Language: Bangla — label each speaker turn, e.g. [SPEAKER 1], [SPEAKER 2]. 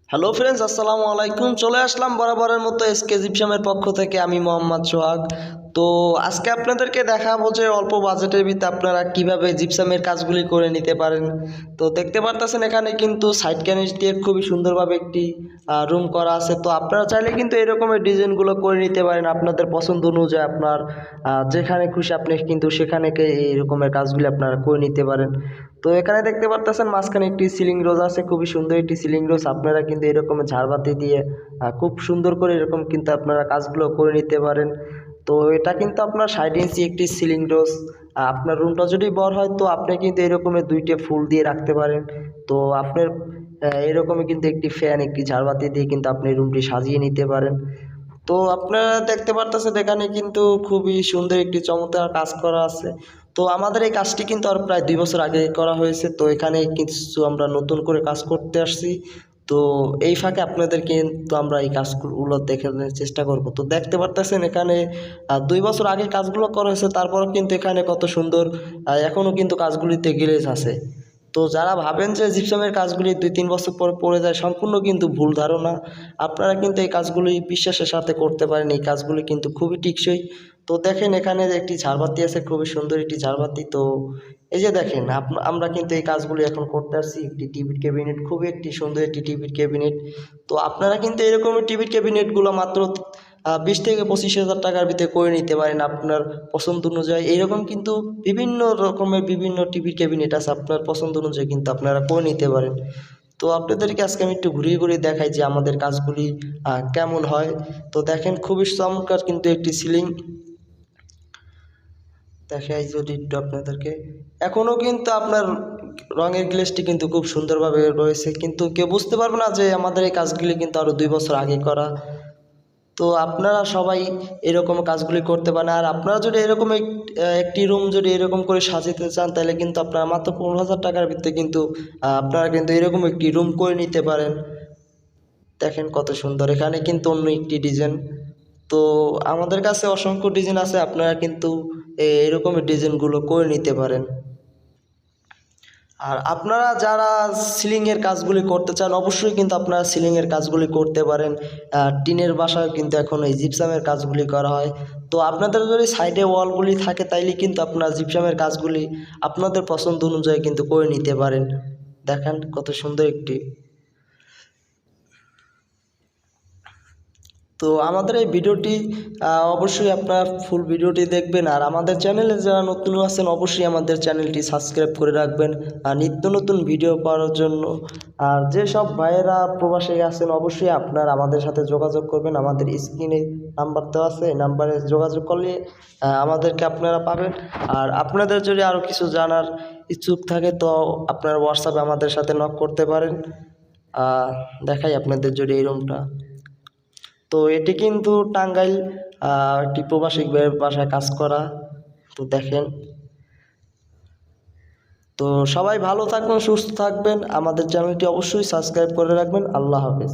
[SPEAKER 1] হ্যালো ফ্রেন্ডস, আসসালামু আলাইকুম। চলে আসলাম বরাবরের মতো এসকে জিপসামের পক্ষ থেকে। আমি মোহাম্মদ সোহাগ। তো আজকে আপনাদেরকে দেখাবো যে অল্প বাজেটের ভিতরে আপনারা কিভাবে জিপসামের কাজগুলি করে নিতে পারেন। তো দেখতে পারতেছেন এখানে কিন্তু সাইড ক্যানিস দিয়ে খুবই সুন্দরভাবে একটি রুম করা আছে। তো আপনারা চাইলে কিন্তু এরকমের ডিজাইনগুলো করে নিতে পারেন আপনাদের পছন্দ অনুযায়ী। আপনার যেখানে খুশি আপনি কিন্তু সেখানে এই রকমের কাজগুলি আপনারা করে নিতে পারেন। তো এখানে দেখতে পারতেছেন মাঝখানে একটি সিলিং রোজ আছে, খুবই সুন্দর একটি সিলিং রোজ। আপনারা কিন্তু এরকম ঝাড়বাতি দিয়ে খুব সুন্দর করে এরকম কিন্তু আপনারা কাজগুলো করে নিতে পারেন। তো এটা কিন্তু আপনার 60 ইঞ্চি একটি সিলিং রোজ। আপনার রুমটা যদি বড় হয় তো আপনি কিন্তু এরকমের দুইটা ফুল দিয়ে রাখতে পারেন। তো আপনার এরকমই কিন্তু একটি ফ্যান, একটি ঝাড়বাতি দিয়ে কিন্তু আপনি রুমটি সাজিয়ে নিতে পারেন। তো আপনারা দেখতে পারতেছেন এখানে কিন্তু খুবই সুন্দর একটি চমৎকার কাজ করা আছে। তো আমাদের এই কাজটি কিন্তু আর প্রায় 2 বছর আগে করা হয়েছে। তো এখানে কিছু আমরা নতুন করে কাজ করতে আসছি। তো এই ফাঁকে আপনাদের কিন্তু আমরা এই কাজগুলো দেখানোর চেষ্টা করব। তো দেখতে পারতেছেন এখানে 2 বছর আগে কাজগুলো করা হয়েছে, তারপরও কিন্তু এখানে কত সুন্দর এখনও কিন্তু কাজগুলিতে গ্লেজ আছে। তো যারা ভাবেন যে জিপসামের কাজগুলি 2-3 বছর পর পড়ে যায়, সম্পূর্ণ কিন্তু ভুল ধারণা। আপনারা কিন্তু এই কাজগুলি বিশ্বাসের সাথে করতে পারেন। এই কাজগুলি কিন্তু খুবই টিকসই। তো দেখেন এখানে একটি ঝাড়বাতি আছে, খুবই সুন্দর একটি ঝাড়বাতি। তো এই যে দেখেন আমরা কিন্তু এই কাজগুলি এখন করতে আসছি। একটি টিভির ক্যাবিনেট, খুবই একটি সুন্দর একটি টিভির ক্যাবিনেট। তো আপনারা কিন্তু এরকমের টিভির ক্যাবিনেটগুলো মাত্র 20 থেকে 25 হাজার টাকার ভিতরে করে নিতে পারেন আপনার পছন্দ অনুযায়ী। এইরকম কিন্তু বিভিন্ন রকমের বিভিন্ন টিভির ক্যাবিনেট আছে, আপনার পছন্দ অনুযায়ী কিন্তু আপনারা করে নিতে পারেন। তো আপনাদেরকে আজকে আমি একটু ঘুরিয়ে ঘুরিয়ে দেখাই যে আমাদের কাজগুলি কেমন হয়। তো দেখেন খুবই চমৎকার কিন্তু একটি সিলিং দেখাই যদি একটু আপনাদেরকে। এখনও কিন্তু আপনার রঙের গ্লেজটি কিন্তু খুব সুন্দরভাবে রয়েছে, কিন্তু কেউ বুঝতে পারবে না যে আমাদের এই কাজগুলি কিন্তু আরও 2 বছর আগে করা। তো আপনারা সবাই এরকম কাজগুলি করতে পারেন। আর আপনারা যদি এরকম একটি রুম যদি এরকম করে সাজাতে চান, তাহলে কিন্তু আপনারা মাত্র 15,000 টাকার ভিতরে কিন্তু আপনারা কিন্তু এরকম একটি রুম করে নিতে পারেন। দেখেন কত সুন্দর, এখানে কিন্তু অন্য একটি ডিজাইন। তো আমাদের কাছে অসংখ্য ডিজাইন আছে, আপনারা কিন্তু এরকমের ডিজাইনগুলো করে নিতে পারেন। আর আপনারা যারা সিলিংয়ের কাজগুলি করতে চান, অবশ্যই কিন্তু আপনারা সিলিংয়ের কাজগুলি করতে পারেন। টিনের বাসায় কিন্তু এখন এই জিপসামের কাজগুলি করা হয়। তো আপনাদের যদি সাইডে ওয়ালগুলি থাকে, তাইলে কিন্তু আপনারা জিপসামের কাজগুলি আপনাদের পছন্দ অনুযায়ী কিন্তু করে নিতে পারেন। দেখেন কত সুন্দর একটি। তো আমাদের এই ভিডিওটি অবশ্যই আপনারা ফুল ভিডিওটি দেখবেন। আর আমাদের চ্যানেলে যারা নতুন আছেন, অবশ্যই আমাদের চ্যানেলটি সাবস্ক্রাইব করে রাখবেন আর নিত্য নতুন ভিডিও পাওয়ার জন্য। আর যেসব ভাইয়েরা প্রবাসে আছেন, অবশ্যই আপনারা আমাদের সাথে যোগাযোগ করবেন। আমাদের স্ক্রিনে নাম্বার দেওয়া আছে, এই নাম্বারে যোগাযোগ করলে আমাদেরকে আপনারা পাবেন। আর আপনাদের যদি আরও কিছু জানার ইচ্ছুক থাকে, তো আপনারা হোয়াটসঅ্যাপে আমাদের সাথে নক করতে পারেন। দেখাই আপনাদের যদি এই রুমটা। তো এটি কিন্তু টাঙ্গাইল একটি প্রবাসী ভাইয়ের বাসায় কাজ করা। তো দেখেন। তো সবাই ভালো থাকবেন, সুস্থ থাকবেন। আমাদের চ্যানেলটি অবশ্যই সাবস্ক্রাইব করে রাখবেন। আল্লাহ হাফেজ।